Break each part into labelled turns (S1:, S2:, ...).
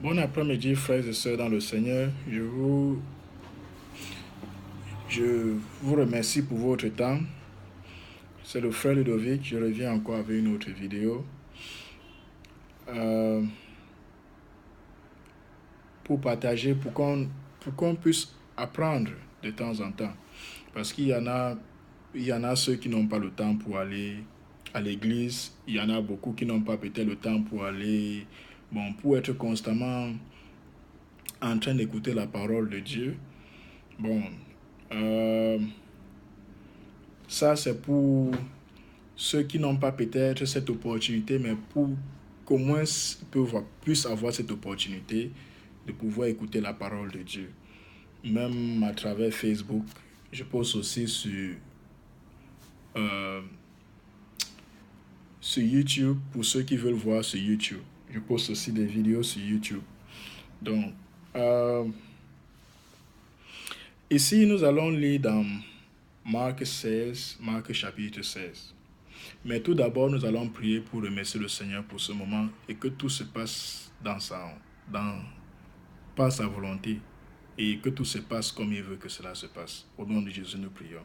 S1: Bon après-midi, frères et sœurs dans le Seigneur. Je vous remercie pour votre temps. C'est le frère Ludovic. Je reviens encore avec une autre vidéo euh, pour partager, pour qu'on puisse apprendre de temps en temps. Parce il y en a ceux qui n'ont pas le temps pour aller à l'église. Il y en a beaucoup qui n'ont pas peut-être le temps pour aller, pour être constamment en train d'écouter la parole de Dieu. Bon, euh, ça c'est pour ceux qui n'ont pas peut-être cette opportunité, mais pour qu'au moins puissent avoir cette opportunité de pouvoir écouter la parole de Dieu. Même à travers Facebook, je poste aussi euh, sur YouTube pour ceux qui veulent voir sur YouTube. Je poste aussi des vidéos sur YouTube. Donc, euh, ici, nous allons lire dans Marc 16, Marc chapitre 16. Mais tout d'abord, nous allons prier pour remercier le Seigneur pour ce moment et que tout se passe par sa volonté et que tout se passe comme il veut que cela se passe. Au nom de Jésus, nous prions.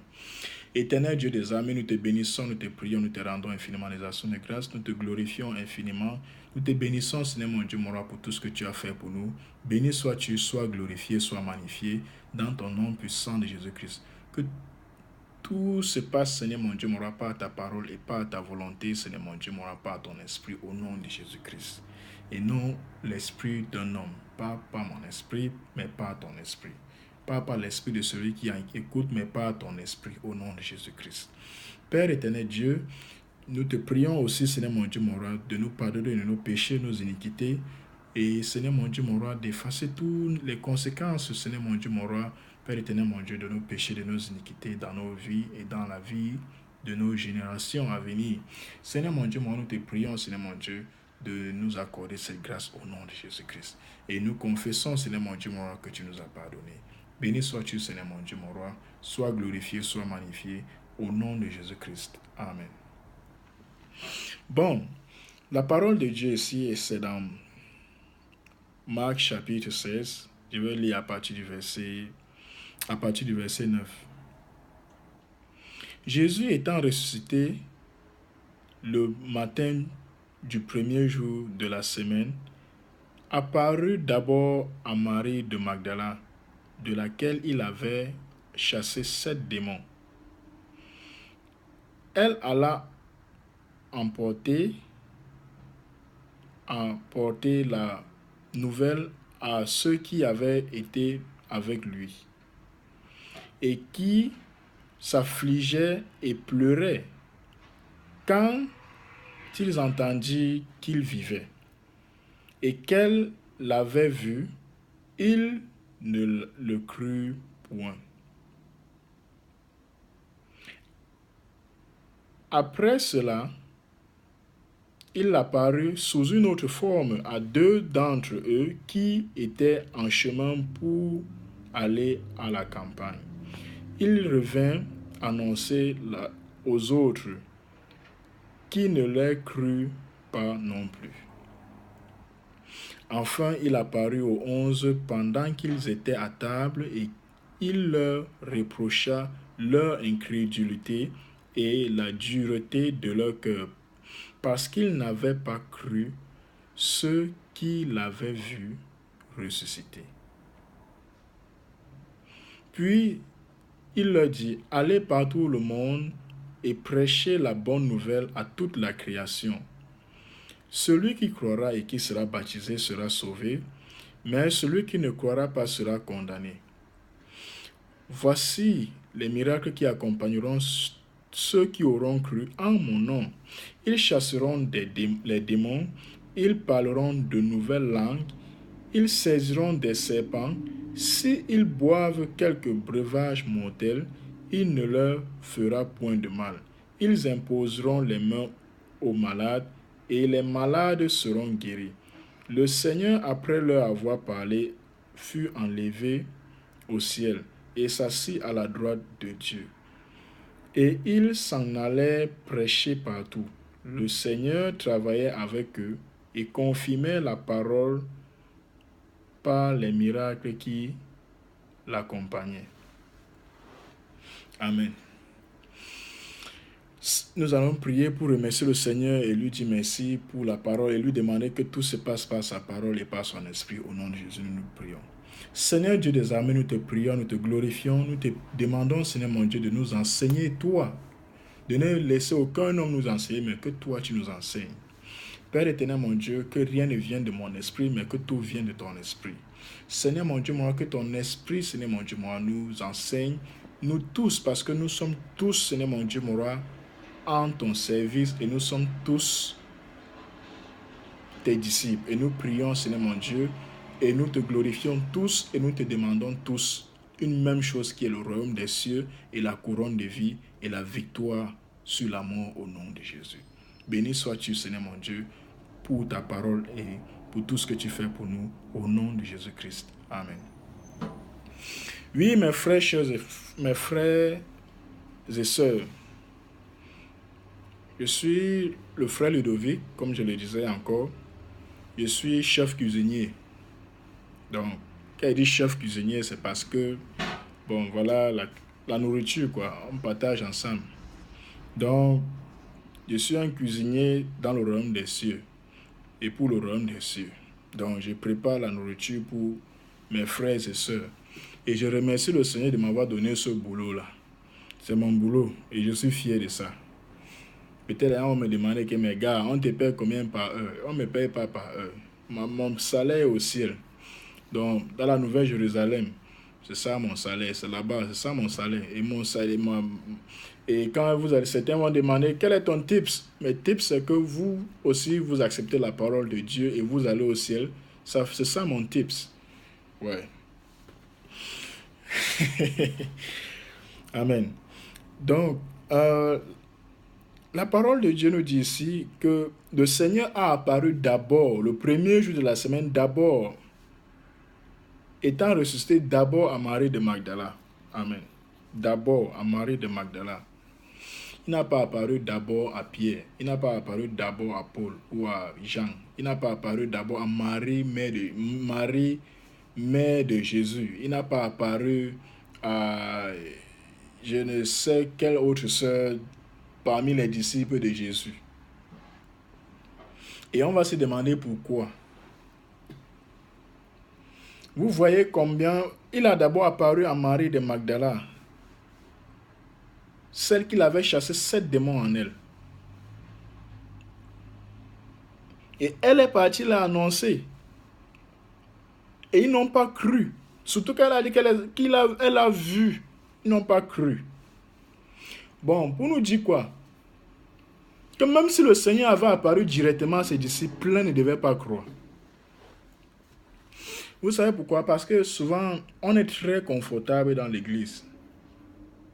S1: Éternel Dieu des armées, nous te bénissons, nous te prions, nous te rendons infiniment les actions de grâce, nous te glorifions infiniment. Nous te bénissons, Seigneur mon Dieu, mon roi, pour tout ce que tu as fait pour nous. Béni sois-tu, sois glorifié, sois magnifié dans ton nom puissant de Jésus-Christ. Que tout se passe, Seigneur mon Dieu, mon roi, par ta parole et par ta volonté, Seigneur mon Dieu, mon roi, par ton esprit, au nom de Jésus-Christ. Et non l'esprit d'un homme, pas par mon esprit, mais par ton esprit. Pas par l'esprit de celui qui écoute, mais par ton esprit, au nom de Jésus-Christ. Père éternel Dieu, nous te prions aussi, Seigneur mon Dieu, mon roi, de nous pardonner de nos péchés, nos iniquités, et Seigneur mon Dieu, mon roi, d'effacer toutes les conséquences, Seigneur mon Dieu, mon roi, Père éternel, mon Dieu, de nos péchés, de nos iniquités dans nos vies et dans la vie de nos générations à venir. Seigneur mon Dieu, nous te prions, Seigneur mon Dieu, de nous accorder cette grâce au nom de Jésus-Christ. Et nous confessons, Seigneur mon Dieu, mon roi, que tu nous as pardonné. Béni sois-tu, Seigneur mon Dieu, mon roi. Sois glorifié, sois magnifié, au nom de Jésus-Christ. Amen. Bon, la parole de Dieu ici, c'est dans Marc chapitre 16. Je vais lire à partir du verset 9. Jésus étant ressuscité le matin du premier jour de la semaine, apparut d'abord à Marie de Magdala, de laquelle il avait chassé 7 démons. Elle alla emporter la nouvelle à ceux qui avaient été avec lui et qui s'affligeaient et pleuraient quand ils entendirent qu'il vivait et qu'elle l'avait vu, ils ne le crurent point. Après cela, il apparut sous une autre forme à 2 d'entre eux qui étaient en chemin pour aller à la campagne. Il revint annoncer aux autres qui ne les crurent pas non plus. Enfin, il apparut aux 11 pendant qu'ils étaient à table et il leur reprocha leur incrédulité et la dureté de leur cœur, parce qu'ils n'avaient pas cru ceux qui l'avaient vu ressusciter. Puis il leur dit, allez partout le monde et prêchez la bonne nouvelle à toute la création. Celui qui croira et qui sera baptisé sera sauvé, mais celui qui ne croira pas sera condamné. Voici les miracles qui accompagneront ceux qui auront cru en mon nom. Ils chasseront les démons, ils parleront de nouvelles langues, ils saisiront des serpents. S'ils boivent quelque breuvage mortel, il ne leur fera point de mal. Ils imposeront les mains aux malades et les malades seront guéris. Le Seigneur, après leur avoir parlé, fut enlevé au ciel et s'assit à la droite de Dieu. Et ils s'en allaient prêcher partout. Le Seigneur travaillait avec eux et confirmait la parole par les miracles qui l'accompagnaient. Amen. Nous allons prier pour remercier le Seigneur et lui dire merci pour la parole et lui demander que tout se passe par sa parole et par son esprit. Au nom de Jésus, nous prions. Seigneur Dieu des armées, nous te prions, nous te glorifions, nous te demandons, Seigneur mon Dieu, de nous enseigner, toi, de ne laisser aucun homme nous enseigner, mais que toi, tu nous enseignes. Père éternel, mon Dieu, que rien ne vienne de mon esprit, mais que tout vienne de ton esprit. Seigneur, mon Dieu, moi, que ton esprit, Seigneur, mon Dieu, moi, nous enseigne, nous tous, parce que nous sommes tous, Seigneur, mon Dieu, moi, en ton service, et nous sommes tous tes disciples. Et nous prions, Seigneur, mon Dieu, et nous te glorifions tous, et nous te demandons tous une même chose qui est le royaume des cieux, et la couronne de vie, et la victoire sur la mort au nom de Jésus. Béni sois-tu, Seigneur, mon Dieu, pour ta parole et pour tout ce que tu fais pour nous, au nom de Jésus-Christ. Amen. Oui, mes frères et sœurs, je suis le frère Ludovic, comme je le disais encore. Je suis chef cuisinier. Donc, quand il dit chef cuisinier, c'est parce que, bon, voilà, la nourriture, quoi, on partage ensemble. Donc, je suis un cuisinier dans le royaume des cieux et pour le royaume des cieux. Donc, je prépare la nourriture pour mes frères et sœurs. Et je remercie le Seigneur de m'avoir donné ce boulot-là. C'est mon boulot et je suis fier de ça. Peut-être on me demandait que mes gars, on te paye combien par heure? On ne me paye pas par heure. Mon salaire est au ciel. Donc, dans la Nouvelle-Jérusalem, c'est ça mon salaire. C'est là-bas, c'est ça mon salaire. Et mon salaire, et quand certains vont demander quel est ton tips, mes tips, c'est que vous aussi, vous acceptez la parole de Dieu et vous allez au ciel. C'est ça mon tips. Ouais. Amen. Donc, la parole de Dieu nous dit ici que le Seigneur a apparu d'abord, le premier jour de la semaine, d'abord, étant ressuscité d'abord à Marie de Magdala. Amen. D'abord à Marie de Magdala. Il n'a pas apparu d'abord à Pierre. Il n'a pas apparu d'abord à Paul ou à Jean. Il n'a pas apparu d'abord à Marie, mère de Jésus. Il n'a pas apparu à je ne sais quelle autre sœur parmi les disciples de Jésus. Et on va se demander pourquoi. Vous voyez combien il a d'abord apparu à Marie de Magdala, celle qui avait chassé 7 démons en elle. Et elle est partie l'annoncer. Et ils n'ont pas cru. Surtout qu'elle a dit elle a vu. Ils n'ont pas cru. Bon, pour nous dire quoi? Que même si le Seigneur avait apparu directement à ses disciples, plein ne devaient pas croire. Vous savez pourquoi? Parce que souvent, on est très confortable dans l'église.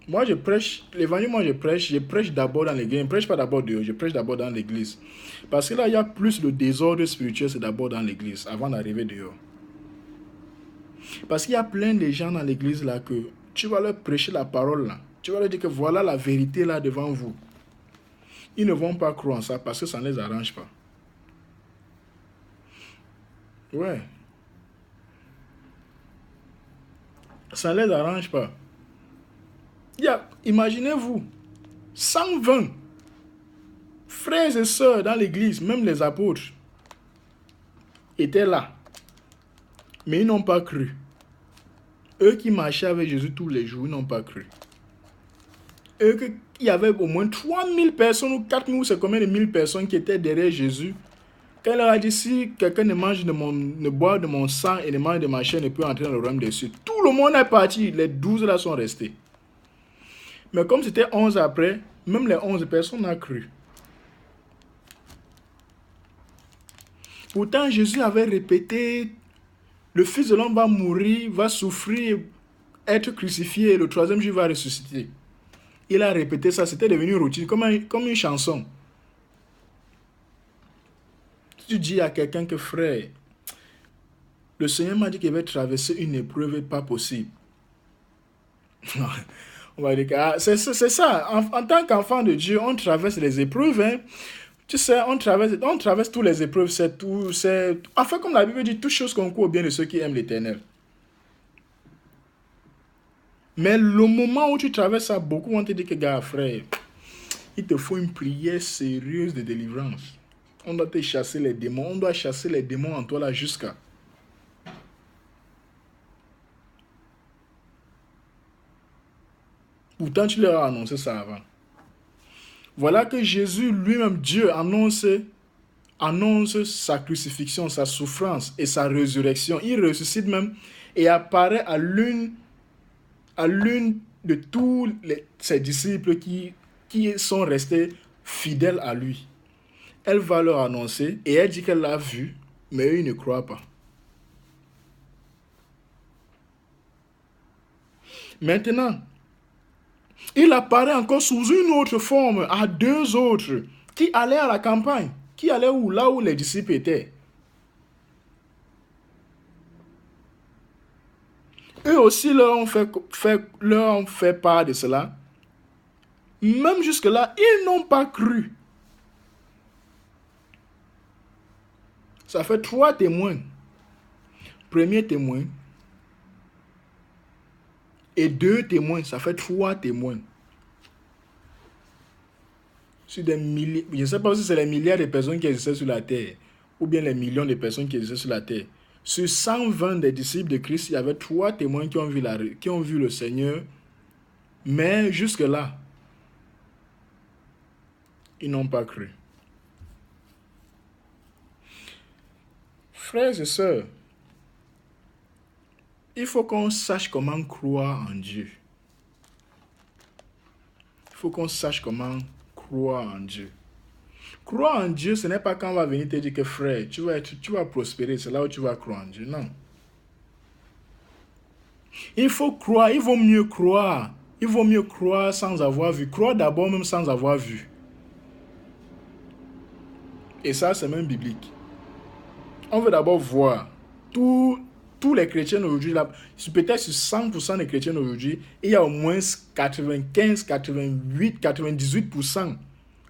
S1: Moi, je prêche, l'évangile, je prêche d'abord dans l'église. Je ne prêche pas d'abord dehors, je prêche d'abord dans l'église. Parce que là, il y a plus de désordre spirituel, c'est d'abord dans l'église, avant d'arriver dehors. Parce qu'il y a plein de gens dans l'église là que tu vas leur prêcher la parole là. Tu vas leur dire que voilà la vérité là devant vous. Ils ne vont pas croire en ça parce que ça ne les arrange pas. Ouais. Ça ne les arrange pas. Imaginez-vous, 120 frères et sœurs dans l'église, même les apôtres, étaient là. Mais ils n'ont pas cru. Eux qui marchaient avec Jésus tous les jours, ils n'ont pas cru. Il y avait au moins 3000 personnes ou 4000, ou c'est combien de 1000 personnes qui étaient derrière Jésus. Quand il leur a dit, si quelqu'un ne boit de mon sang et ne mange de ma chair, ne peut entrer dans le royaume des cieux. Tout le monde est parti, les 12 là sont restés. Mais comme c'était 11 après, même les 11 personnes n'ont cru. Pourtant, Jésus avait répété, le Fils de l'homme va mourir, va souffrir, être crucifié, et le troisième jour va ressusciter. Il a répété ça, c'était devenu routine, comme une chanson. Si tu dis à quelqu'un que frère, le Seigneur m'a dit qu'il va traverser une épreuve pas possible. On va dire que c'est ça. En tant qu'enfant de Dieu, on traverse les épreuves. Hein. Tu sais, on traverse toutes les épreuves, c'est tout, c'est... Enfin, comme la Bible dit, toutes choses concourent au bien de ceux qui aiment l'Éternel. Mais le moment où tu traverses ça, beaucoup vont te dire que, gars, frère, il te faut une prière sérieuse de délivrance. On doit te chasser les démons, on doit chasser les démons en toi là jusqu'à... Pourtant, tu leur as annoncé ça avant. Voilà que Jésus lui-même, Dieu, annonce sa crucifixion, sa souffrance et sa résurrection. Il ressuscite même et apparaît à l'une de tous ses disciples qui sont restés fidèles à lui. Elle va leur annoncer et elle dit qu'elle l'a vu, mais eux, ils ne croient pas. Maintenant, il apparaît encore sous une autre forme à deux autres qui allaient à la campagne, qui allaient là où les disciples étaient. Eux aussi leur ont fait part de cela. Même jusque-là, ils n'ont pas cru. Ça fait 3 témoins. Premier témoin et 2 témoins, ça fait 3 témoins. Sur des milliers, je ne sais pas si c'est les milliards de personnes qui existaient sur la terre ou bien les millions de personnes qui existaient sur la terre. Sur 120 des disciples de Christ, il y avait 3 témoins qui ont vu le Seigneur. Mais jusque-là, ils n'ont pas cru. Frères et sœurs, il faut qu'on sache comment croire en Dieu. Il faut qu'on sache comment croire en Dieu. Croire en Dieu, ce n'est pas quand on va venir te dire que frère, tu vas prospérer, c'est là où tu vas croire en Dieu. Non. Il faut croire, il vaut mieux croire. Il vaut mieux croire sans avoir vu. Croire d'abord même sans avoir vu. Et ça, c'est même biblique. On veut d'abord voir. Tous les chrétiens aujourd'hui, peut-être sur 100% des chrétiens aujourd'hui, il y a au moins 95, 88, 98%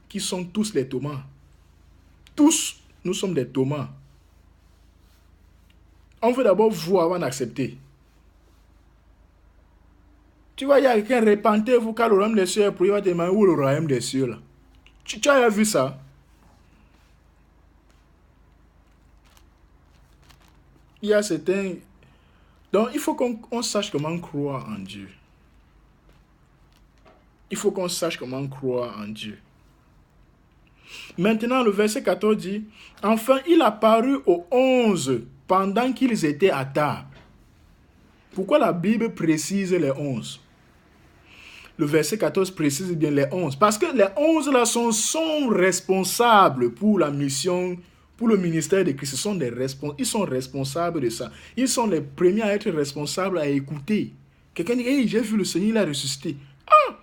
S1: qui sont tous les Thomas. Tous, nous sommes des Thomas. On veut d'abord voir avant d'accepter. Tu vois, il y a quelqu'un, repentez-vous car le royaume des cieux est pour, il va te demander où le royaume des cieux là. Tu as vu ça? Il y a certains... Donc, il faut qu'on sache comment croire en Dieu. Il faut qu'on sache comment croire en Dieu. Maintenant, le verset 14 dit, « Enfin, il apparut aux 11 pendant qu'ils étaient à table. » Pourquoi la Bible précise les 11? Le verset 14 précise bien les 11. Parce que les 11 là sont responsables pour la mission, pour le ministère de Christ. Ils sont responsables de ça. Ils sont les premiers à être responsables, à écouter. Quelqu'un dit, hey, j'ai vu le Seigneur, il a ressuscité. Ah!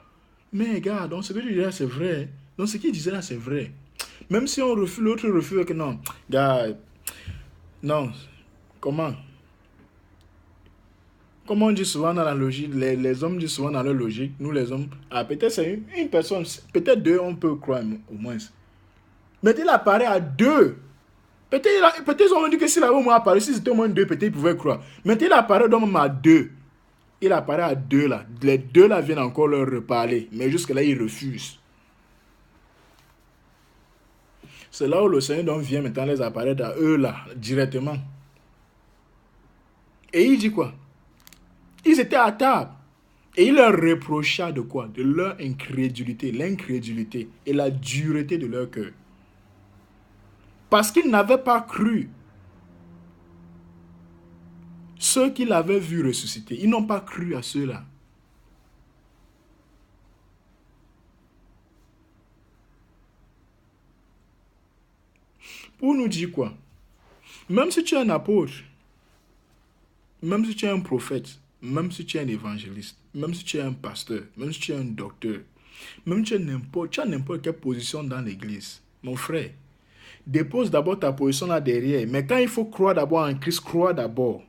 S1: Mais regarde, donc ce que tu disais là, c'est vrai. Donc ce qu'il disait là, c'est vrai. Même si on refuse, l'autre refuse que non. Gars, non. Comment? Comme on dit souvent dans la logique, les hommes disent souvent dans leur logique, nous les hommes, peut-être c'est une personne, peut-être 2, on peut croire au moins. Mais il apparaît à 2. Peut-être on dit que s'il avait au moins apparu, si c'était au moins 2, peut-être ils pouvaient croire. Mais il apparaît donc même à 2. Il apparaît à 2 là. Les 2 là viennent encore leur reparler. Mais jusque-là, ils refusent. C'est là où le Seigneur donc vient maintenant les apparaître à eux là, directement. Et il dit quoi? Ils étaient à table. Et il leur reprocha de quoi? De leur incrédulité, l'incrédulité et la dureté de leur cœur. Parce qu'ils n'avaient pas cru ceux qu'il avait vus ressusciter. Ils n'ont pas cru à ceux-là. Pour nous dire quoi? Même si tu es un apôtre, même si tu es un prophète, même si tu es un évangéliste, même si tu es un pasteur, même si tu es un docteur, même si tu as n'importe quelle position dans l'église, mon frère, dépose d'abord ta position là derrière. Mais quand il faut croire d'abord en Christ, crois d'abord.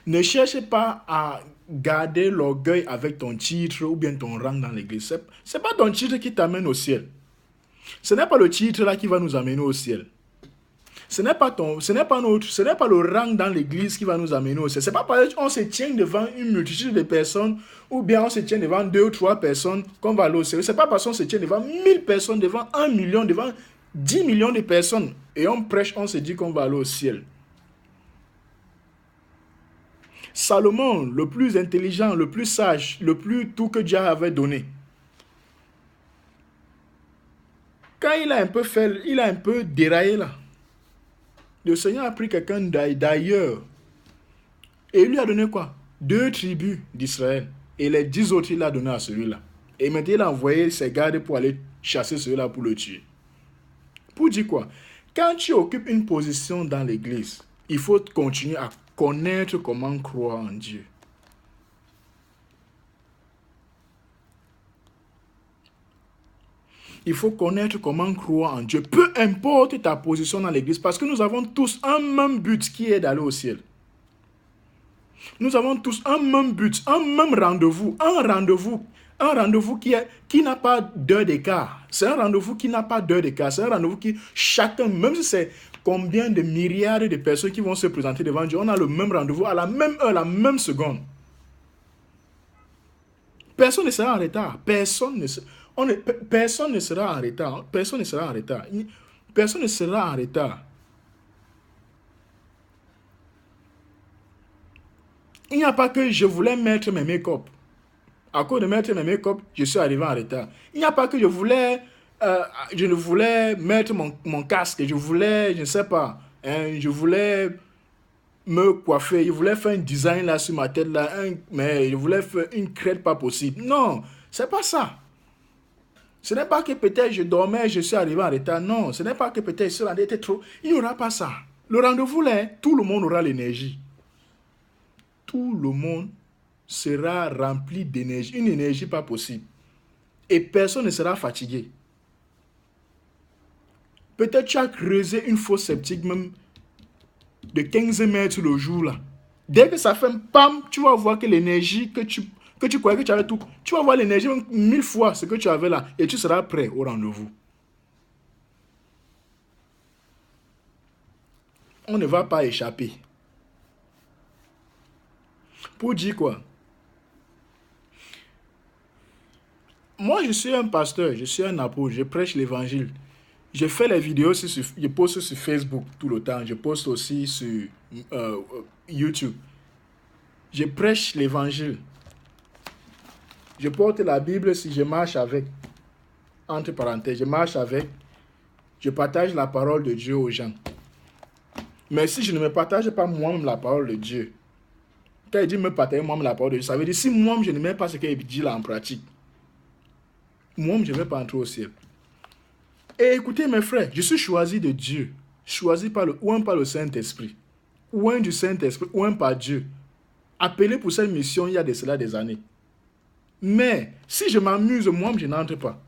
S1: Ne cherche pas à garder l'orgueil avec ton titre ou bien ton rang dans l'église. Ce n'est pas ton titre qui t'amène au ciel. Ce n'est pas le titre là qui va nous amener au ciel. Ce n'est pas le rang dans l'église qui va nous amener au ciel. C'est pas parce qu'on se tient devant une multitude de personnes ou bien on se tient devant 2 ou 3 personnes qu'on va aller au ciel. C'est pas parce qu'on se tient devant 1000 personnes, devant 1 million, devant 10 millions de personnes et on prêche, on se dit qu'on va aller au ciel. Salomon, le plus intelligent, le plus sage, le plus tout que Dieu avait donné. Quand il a un peu déraillé là, le Seigneur a pris quelqu'un d'ailleurs et il lui a donné quoi? 2 tribus d'Israël. Et les 10 autres, il a donné à celui-là. Et maintenant, il a envoyé ses gardes pour aller chasser celui-là pour le tuer. Pour dire quoi? Quand tu occupes une position dans l'église, il faut continuer à connaître comment croire en Dieu. Il faut connaître comment croire en Dieu. Peu importe ta position dans l'église, parce que nous avons tous un même but qui est d'aller au ciel. Nous avons tous un même but, un même rendez-vous, un rendez-vous qui n'a pas d'heure d'écart. C'est un rendez-vous qui n'a pas d'heure d'écart. C'est un rendez-vous qui, chacun, même si c'est combien de milliards de personnes qui vont se présenter devant Dieu, on a le même rendez-vous à la même heure, la même seconde. Personne ne sera en retard. Personne ne sera en retard. Personne ne sera en retard. Personne ne sera en retard. Il n'y a pas que je voulais mettre mes make-up. À cause de mettre mes make-up, je suis arrivé en retard. Il n'y a pas que je ne voulais mettre mon casque. Je voulais, je ne sais pas, je voulais me coiffer. Je voulais faire un design là sur ma tête là, mais je voulais faire une crête pas possible. Non, c'est pas ça. Ce n'est pas que peut-être je dormais, je suis arrivé en retard. Non, ce n'est pas que peut-être ce rendez-vous était trop. Il n'y aura pas ça. Le rendez-vous là, tout le monde aura l'énergie. Tout le monde sera rempli d'énergie. Une énergie pas possible. Et personne ne sera fatigué. Peut-être tu as creusé une fosse septique même de 15 mètres le jour là. Dès que ça fait un pam, tu vas voir que l'énergie que tu croyais que tu avais tout, tu vas voir l'énergie 1000 fois ce que tu avais là et tu seras prêt au rendez-vous. On ne va pas échapper. Pour dire quoi? Moi, je suis un pasteur, je suis un apôtre, je prêche l'évangile. Je fais les vidéos, je poste sur Facebook tout le temps, je poste aussi sur YouTube. Je prêche l'évangile. Je porte la Bible si je marche avec. Entre parenthèses, je marche avec. Je partage la parole de Dieu aux gens. Mais si je ne me partage pas moi-même la parole de Dieu, quand il dit me partager moi-même la parole de Dieu, ça veut dire si moi-même je ne mets pas ce qu'il dit là en pratique, moi-même je ne vais pas entrer au ciel. Et écoutez mes frères, je suis choisi de Dieu, choisi par le Saint-Esprit, ou un du Saint-Esprit, ou un par Dieu, appelé pour cette mission il y a de cela des années. Mais si je m'amuse, moi-même je n'entre pas.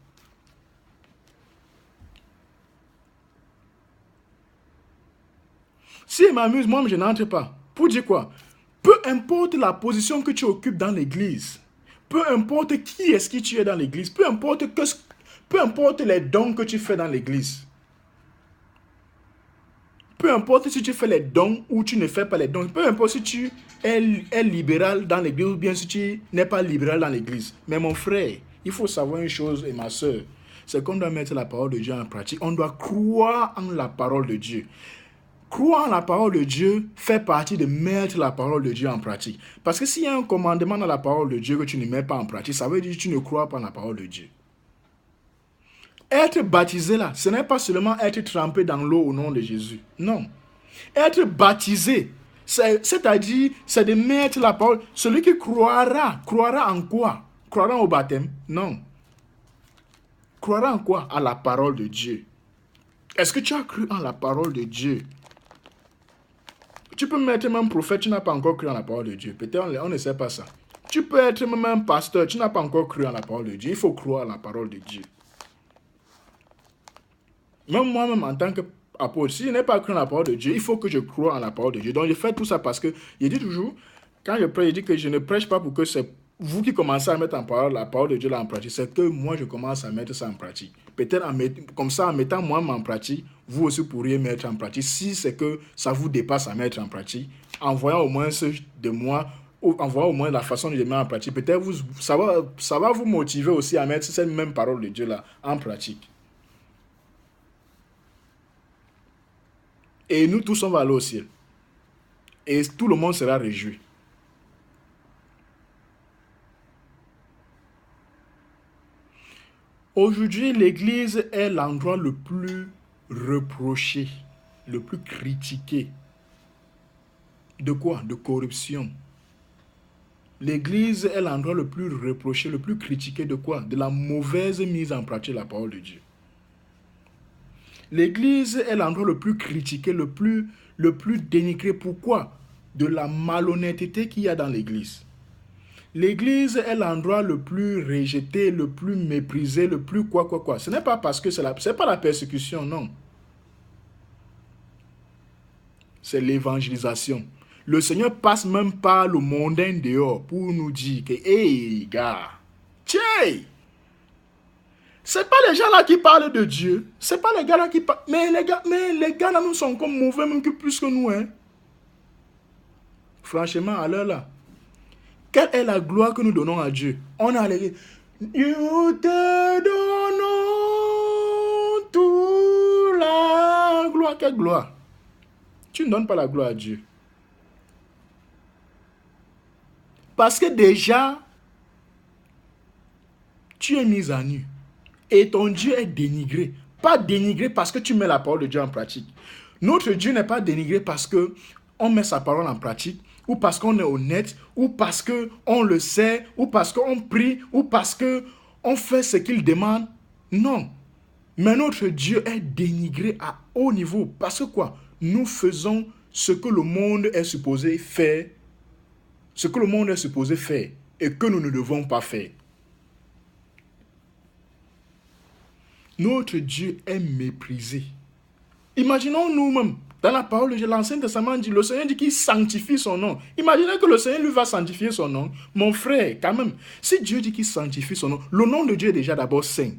S1: Si je m'amuse, moi-même je n'entre pas. Pour dire quoi? Peu importe la position que tu occupes dans l'église, peu importe qui est-ce que tu es dans l'église, peu importe les dons que tu fais dans l'église, peu importe si tu fais les dons ou tu ne fais pas les dons, peu importe si tu es libéral dans l'église ou bien si tu n'es pas libéral dans l'église. Mais mon frère, il faut savoir une chose et ma soeur, c'est qu'on doit mettre la parole de Dieu en pratique. On doit croire en la parole de Dieu. Croire en la parole de Dieu fait partie de mettre la parole de Dieu en pratique. Parce que s'il y a un commandement dans la parole de Dieu que tu ne mets pas en pratique, ça veut dire que tu ne crois pas en la parole de Dieu. Être baptisé là, ce n'est pas seulement être trempé dans l'eau au nom de Jésus. Non. Être baptisé, c'est-à-dire, c'est de mettre la parole. Celui qui croira en quoi? Croira au baptême? Non. Croira en quoi? À la parole de Dieu. Est-ce que tu as cru en la parole de Dieu? Tu peux être même prophète, tu n'as pas encore cru en la parole de Dieu. Peut-être on ne sait pas ça. Tu peux être même un pasteur, tu n'as pas encore cru en la parole de Dieu. Il faut croire en la parole de Dieu. Même moi-même en tant qu'apôtre, si je n'ai pas cru en la parole de Dieu, il faut que je croie en la parole de Dieu. Donc je fais tout ça parce que, je dis toujours, Quand je prêche, je dis que je ne prêche pas pour que c'est vous qui commencez à mettre en parole la parole de Dieu là en pratique. C'est que moi, je commence à mettre ça en pratique. Peut-être comme ça, en mettant moi en pratique, vous aussi pourriez mettre en pratique. Si c'est que ça vous dépasse à mettre en pratique, en voyant au moins ce de moi, ou en voyant au moins la façon de le mettre en pratique, peut-être ça va vous motiver aussi à mettre cette même parole de Dieu là en pratique. Et nous tous, on va aller au ciel. Et tout le monde sera réjoui. Aujourd'hui, l'Église est l'endroit le plus reproché, le plus critiqué. De quoi? De corruption. L'Église est l'endroit le plus reproché, le plus critiqué de quoi? De la mauvaise mise en pratique de la parole de Dieu. L'Église est l'endroit le plus critiqué, le plus dénigré. Pourquoi? De la malhonnêteté qu'il y a dans l'Église. L'Église est l'endroit le plus rejeté, le plus méprisé, le plus quoi. Ce n'est pas parce que c'est pas la persécution, non. C'est l'évangélisation. Le Seigneur passe même par le mondain dehors pour nous dire que, hey, gars, tiens, c'est pas les gens là qui parlent de Dieu. C'est pas les gars là qui parlent. Mais les gars là, nous sont comme mauvais, même que plus que nous, hein. Franchement, à l'heure là, quelle est la gloire que nous donnons à Dieu? On a les... Nous te donnons toute la gloire. Quelle gloire? Tu ne donnes pas la gloire à Dieu. Parce que déjà, tu es mis à nu. Et ton Dieu est dénigré. Pas dénigré parce que tu mets la parole de Dieu en pratique. Notre Dieu n'est pas dénigré parce qu'on met sa parole en pratique, ou parce qu'on est honnête, ou parce qu'on le sait, ou parce qu'on prie, ou parce qu'on fait ce qu'il demande. Non. Mais notre Dieu est dénigré à haut niveau. Parce que quoi? Nous faisons ce que le monde est supposé faire. Ce que le monde est supposé faire. Et que nous ne devons pas faire. Notre Dieu est méprisé. Imaginons nous-mêmes, dans la parole de Dieu, l'Ancien Testament dit, le Seigneur dit qu'il sanctifie son nom. Imaginez que le Seigneur lui va sanctifier son nom. Mon frère, quand même, si Dieu dit qu'il sanctifie son nom, le nom de Dieu est déjà d'abord saint.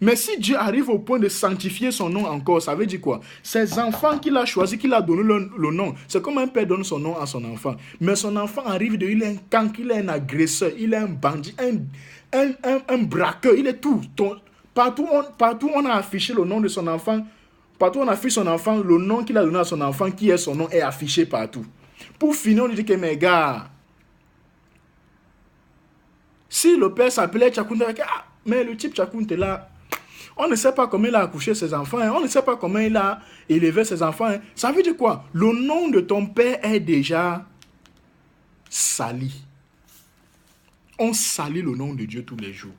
S1: Mais si Dieu arrive au point de sanctifier son nom encore, ça veut dire quoi? Ses enfants qu'il a choisis, qu'il a donné le nom, c'est comme un père donne son nom à son enfant. Mais son enfant arrive de, il est un cancre, il est un agresseur, il est un bandit, un braqueur, il est tout. Partout on a affiché le nom de son enfant. Partout on affiche son enfant, le nom qu'il a donné à son enfant, qui est son nom, est affiché partout. Pour finir, on lui dit que, mes gars, si le père s'appelait Tchakounte, mais le type Tchakounte là, on ne sait pas comment il a accouché ses enfants, hein, on ne sait pas comment il a élevé ses enfants. Hein. Ça veut dire quoi? Le nom de ton père est déjà sali. On salit le nom de Dieu tous les jours.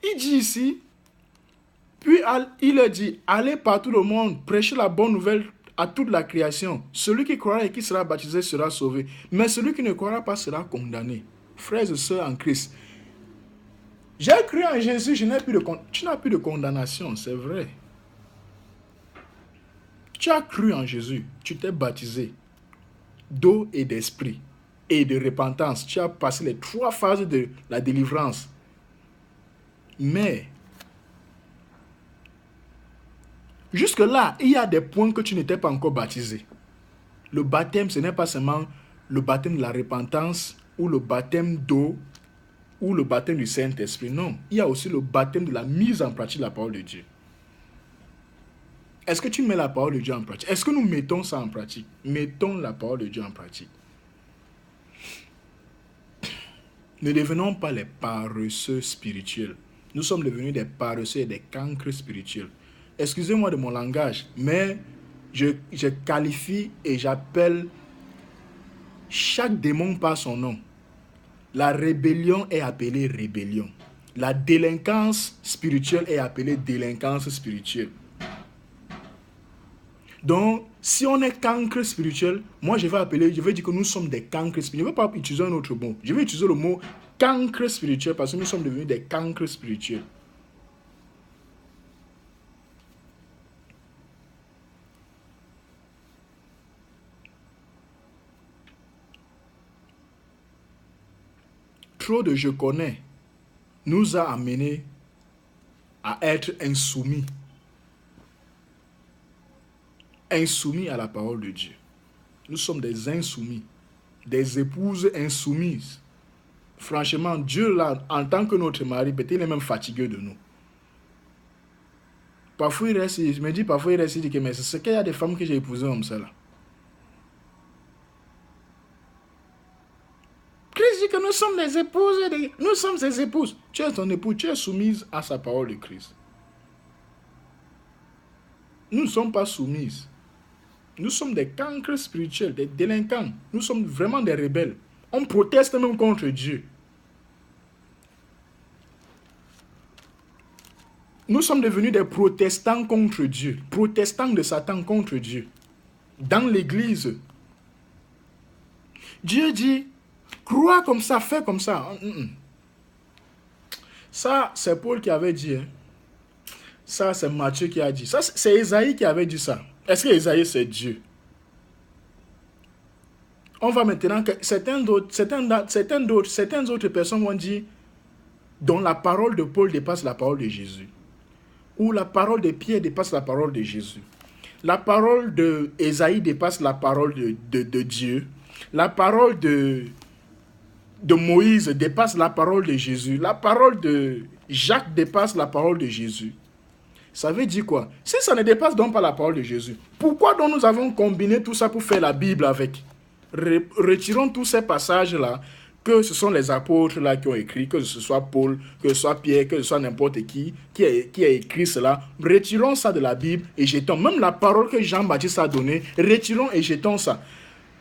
S1: Il dit ici, puis il a dit, allez par tout le monde, prêchez la bonne nouvelle à toute la création. Celui qui croira et qui sera baptisé sera sauvé. Mais celui qui ne croira pas sera condamné. Frères et sœurs en Christ, j'ai cru en Jésus, tu n'as plus de condamnation, c'est vrai. Tu as cru en Jésus, tu t'es baptisé d'eau et d'esprit et de repentance. Tu as passé les 3 phases de la délivrance. Mais, jusque-là, il y a des points que tu n'étais pas encore baptisé. Le baptême, ce n'est pas seulement le baptême de la repentance ou le baptême d'eau ou le baptême du Saint-Esprit. Non, il y a aussi le baptême de la mise en pratique de la parole de Dieu. Est-ce que tu mets la parole de Dieu en pratique? Est-ce que nous mettons ça en pratique? Mettons la parole de Dieu en pratique. Ne devenons pas les paresseux spirituels. Nous sommes devenus des paresseux et des cancres spirituels. Excusez-moi de mon langage, mais je qualifie et j'appelle chaque démon par son nom. La rébellion est appelée rébellion. La délinquance spirituelle est appelée délinquance spirituelle. Donc, si on est cancre spirituel, moi je vais dire que nous sommes des cancres spirituels. Je ne vais pas utiliser un autre mot. Je vais utiliser le mot cancre spirituel parce que nous sommes devenus des cancres spirituels. trop de je connais nous a amenés à être insoumis. Insoumis à la parole de Dieu. Nous sommes des insoumis, des épouses insoumises. Franchement, Dieu, là, en tant que notre mari, peut-être il est même fatigué de nous. Parfois, il reste, je me dis, parfois, il reste, il dit que mais c'est ce qu'il y a des femmes que j'ai épousées comme ça, là. Christ dit que nous sommes des épouses, nous sommes ses épouses. Tu es ton époux, tu es soumise à sa parole de Christ. Nous ne sommes pas soumises. Nous sommes des cancres spirituels, des délinquants. Nous sommes vraiment des rebelles. On proteste même contre Dieu. Nous sommes devenus des protestants contre Dieu. Protestants de Satan contre Dieu. Dans l'église. Dieu dit, crois comme ça, fais comme ça. Ça, c'est Paul qui avait dit. Hein. Ça, c'est Matthieu qui a dit. Ça, c'est Esaïe qui avait dit ça. Est-ce que Esaïe, c'est Dieu? On va maintenant que certaines autres personnes vont dire dont la parole de Paul dépasse la parole de Jésus. Ou la parole de Pierre dépasse la parole de Jésus. La parole de Esaïe dépasse la parole de Dieu. La parole de Moïse dépasse la parole de Jésus. La parole de Jacques dépasse la parole de Jésus. Ça veut dire quoi? Si ça ne dépasse donc pas la parole de Jésus, pourquoi donc nous avons combiné tout ça pour faire la Bible avec? Retirons tous ces passages-là, que ce sont les apôtres là qui ont écrit, que ce soit Paul, que ce soit Pierre, que ce soit n'importe qui a écrit cela. Retirons ça de la Bible et jetons. Même la parole que Jean-Baptiste a donnée, retirons et jetons ça.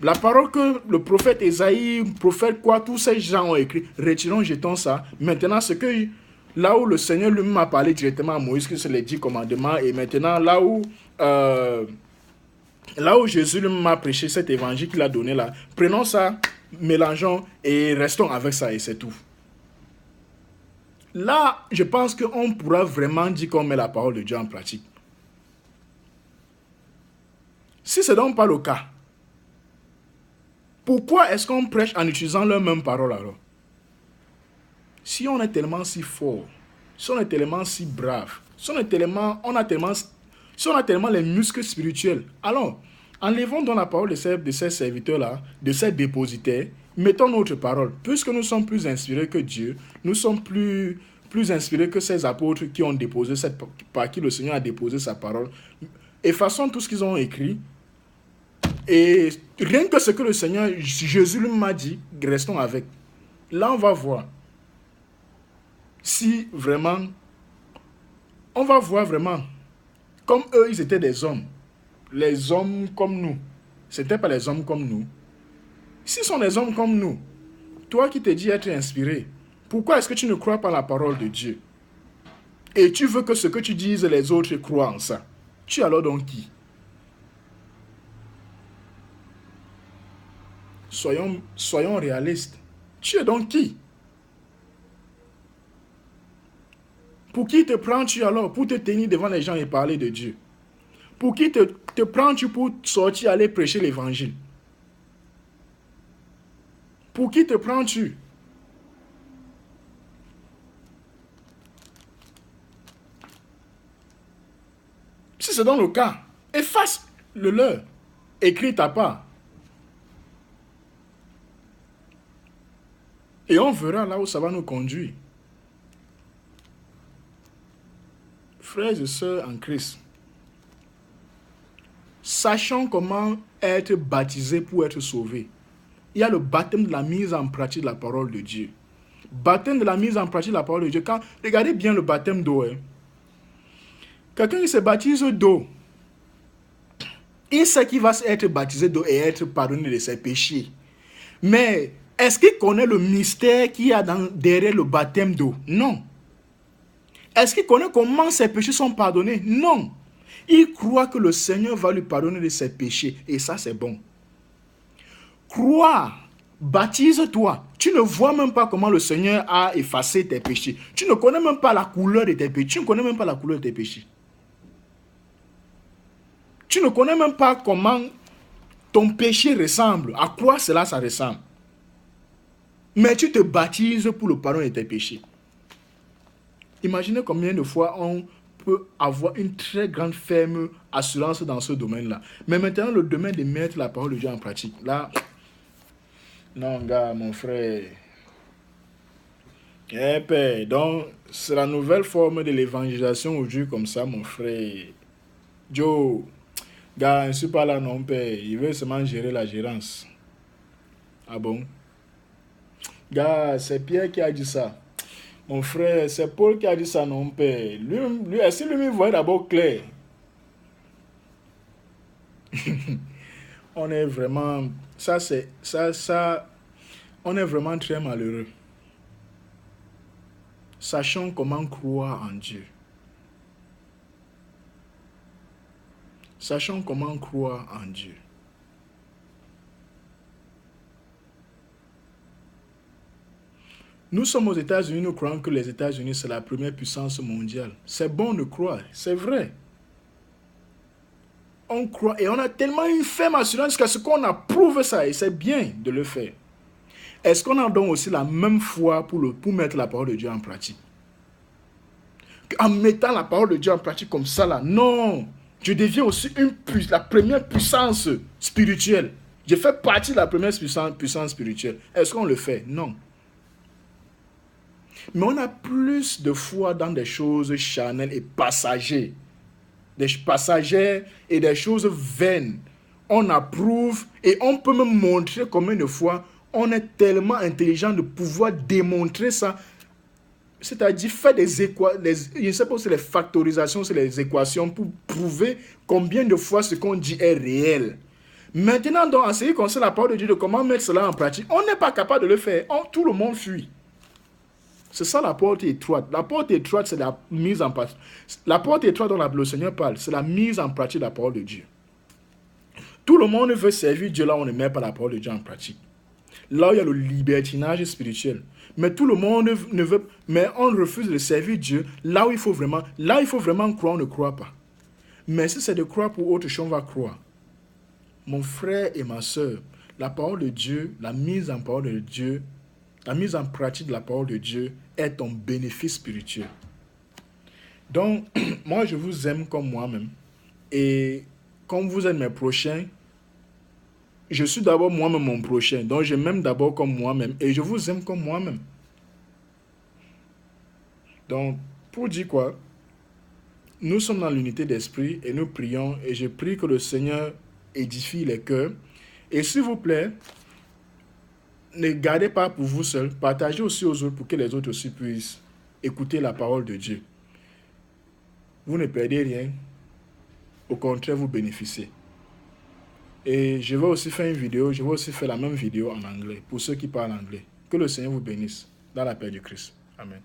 S1: La parole que le prophète Esaïe, prophète quoi, tous ces gens ont écrit, retirons, jetons ça. Maintenant, ce que... Là où le Seigneur lui-même a parlé directement à Moïse, que c'est les 10 commandements, et maintenant là où Jésus lui-même a prêché cet évangile qu'il a donné là, prenons ça, mélangeons et restons avec ça et c'est tout. Là, je pense qu'on pourra vraiment dire qu'on met la parole de Dieu en pratique. Si ce n'est donc pas le cas, pourquoi est-ce qu'on prêche en utilisant leur même parole alors? Si on est tellement si fort, si on est tellement si brave, si on a tellement les muscles spirituels, alors, enlevons donc la parole de ces serviteurs-là, de ces dépositaires, mettons notre parole. Puisque nous sommes plus inspirés que Dieu, nous sommes plus inspirés que ces apôtres qui ont déposé par qui le Seigneur a déposé sa parole. Effaçons tout ce qu'ils ont écrit. Et rien que ce que le Seigneur, Jésus lui m'a dit, restons avec. Là, on va voir. Si vraiment, on va voir vraiment, comme eux, ils étaient des hommes, les hommes comme nous, ce n'étaient pas les hommes comme nous. S'ils sont des hommes comme nous, toi qui te dis être inspiré, pourquoi est-ce que tu ne crois pas la parole de Dieu? Et tu veux que ce que tu dises, les autres croient en ça. Tu es alors donc qui? Soyons réalistes. Tu es donc qui? Pour qui te prends-tu alors pour te tenir devant les gens et parler de Dieu? Pour qui te prends-tu pour sortir aller prêcher l'évangile? Pour qui te prends-tu? Si c'est dans le cas, efface le leur. Écris ta part. Et on verra là où ça va nous conduire. Frères et sœurs en Christ, sachons comment être baptisés pour être sauvés. Il y a le baptême de la mise en pratique de la parole de Dieu. Baptême de la mise en pratique de la parole de Dieu. Regardez bien le baptême d'eau. Hein. Quelqu'un qui se baptise d'eau, il sait qu'il va être baptisé d'eau et être pardonné de ses péchés. Mais est-ce qu'il connaît le mystère qu'il y a derrière le baptême d'eau? Non. Est-ce qu'il connaît comment ses péchés sont pardonnés? Non. Il croit que le Seigneur va lui pardonner de ses péchés. Et ça, c'est bon. Crois, baptise-toi. Tu ne vois même pas comment le Seigneur a effacé tes péchés. Tu ne connais même pas la couleur de tes péchés. Tu ne connais même pas la couleur de tes péchés. Tu ne connais même pas comment ton péché ressemble. À quoi cela ça ressemble. Mais tu te baptises pour le pardon de tes péchés. Imaginez combien de fois on peut avoir une très grande ferme assurance dans ce domaine-là. Mais maintenant, le domaine de mettre la parole de Dieu en pratique. Là, non, gars, mon frère. Eh ben, donc, c'est la nouvelle forme de l'évangélisation aujourd'hui comme ça, mon frère. Joe, gars, je ne suis pas là non, père. Il veut seulement gérer la gérance. Ah bon? Gars, c'est Pierre qui a dit ça. Mon frère, c'est Paul qui a dit ça, non, père. Lui, est-ce que lui voyait d'abord clair? On est vraiment... on est vraiment très malheureux. Sachons comment croire en Dieu. Sachons comment croire en Dieu. Nous sommes aux États-Unis, nous croyons que les États-Unis, c'est la première puissance mondiale. C'est bon de croire, c'est vrai. On croit et on a tellement une ferme assurance qu'à ce qu'on approuve ça et c'est bien de le faire. Est-ce qu'on a donc aussi la même foi pour mettre la parole de Dieu en pratique? En mettant la parole de Dieu en pratique comme ça là, non. Je deviens aussi la première puissance spirituelle. Je fais partie de la première puissance spirituelle. Est-ce qu'on le fait? Non. Mais on a plus de foi dans des choses charnelles et passagères. Des passagères et des choses vaines. On approuve et on peut me montrer combien de fois on est tellement intelligent de pouvoir démontrer ça. C'est-à-dire faire des équations, je ne sais pas si c'est les factorisations, c'est les équations pour prouver combien de fois ce qu'on dit est réel. Maintenant, donc, en ce qui concerne la parole de Dieu, de comment mettre cela en pratique, on n'est pas capable de le faire. Tout le monde fuit. C'est ça la porte étroite. La porte étroite, c'est la mise en pratique. La porte étroite dont le Seigneur parle, c'est la mise en pratique de la parole de Dieu. Tout le monde veut servir Dieu là où on ne met pas la parole de Dieu en pratique. Là où il y a le libertinage spirituel. Mais tout le monde ne veut, mais on refuse de servir Dieu là où il faut vraiment croire, on ne croit pas. Mais si c'est de croire pour autre chose, on va croire. Mon frère et ma soeur, la parole de Dieu, la mise en parole de Dieu, la mise en pratique de la parole de Dieu est ton bénéfice spirituel. Donc, moi, je vous aime comme moi-même. Et comme vous êtes mes prochains, je suis d'abord moi-même mon prochain. Donc, je m'aime d'abord comme moi-même. Et je vous aime comme moi-même. Donc, pour dire quoi? Nous sommes dans l'unité d'esprit et nous prions. Et je prie que le Seigneur édifie les cœurs. Et s'il vous plaît, ne gardez pas pour vous seul. Partagez aussi aux autres pour que les autres aussi puissent écouter la parole de Dieu. Vous ne perdez rien. Au contraire, vous bénéficiez. Et je vais aussi faire une vidéo, je vais aussi faire la même vidéo en anglais, pour ceux qui parlent anglais. Que le Seigneur vous bénisse, dans la paix du Christ. Amen.